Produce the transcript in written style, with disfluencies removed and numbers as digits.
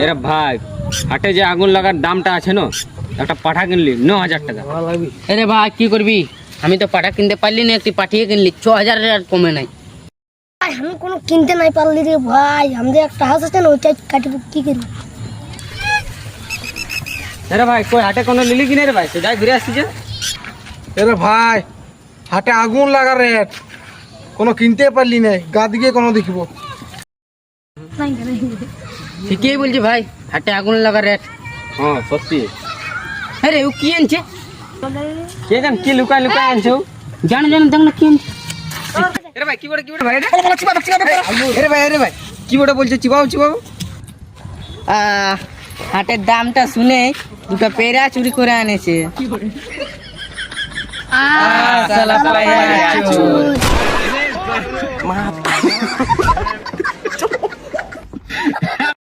এরা ভাই হাটে যে আগুন লাগার দামটা আছে না, একটা পাঠা কিনলি 9,000 টাকা। আরে ভাই কি করবি, আমি তো পাঠা কিনতে পারলি না, তুই পাঠিয়ে কিনলি 6,000 আর কমে নাই। ভাই আমি কোনো কিনতে নাই পারলি রে ভাই, আমাদের একটা হাঁস আছে না ওইটা কাটিব কি করবো। আরে ভাই কই হাটে কোনো লিলি কিনে রে ভাই, সে যাই ঘুরে আসছি যে। এরে ভাই হাটে আগুন লাগা রেট কোনো কিনতে পারলি নাই, গা দিকে কোনো দেখিব। ঠিকই বলছি ভাই, হাটে আগুন লাগা রেট। হ্যাঁ সত্যি। আরে ও কি আনছে, কে জান কি লুকায় লুকায় আনছো। জানো দেখ না কি আনছে। আরে ভাই কি বড় ভাই রে। আরে ভাই কি বড় বলছে, চিবাও। হাটের দামটা শুনে দুটো পেরা চুরি করে আনেছে। আ, শালা পায়া চোর। চোর।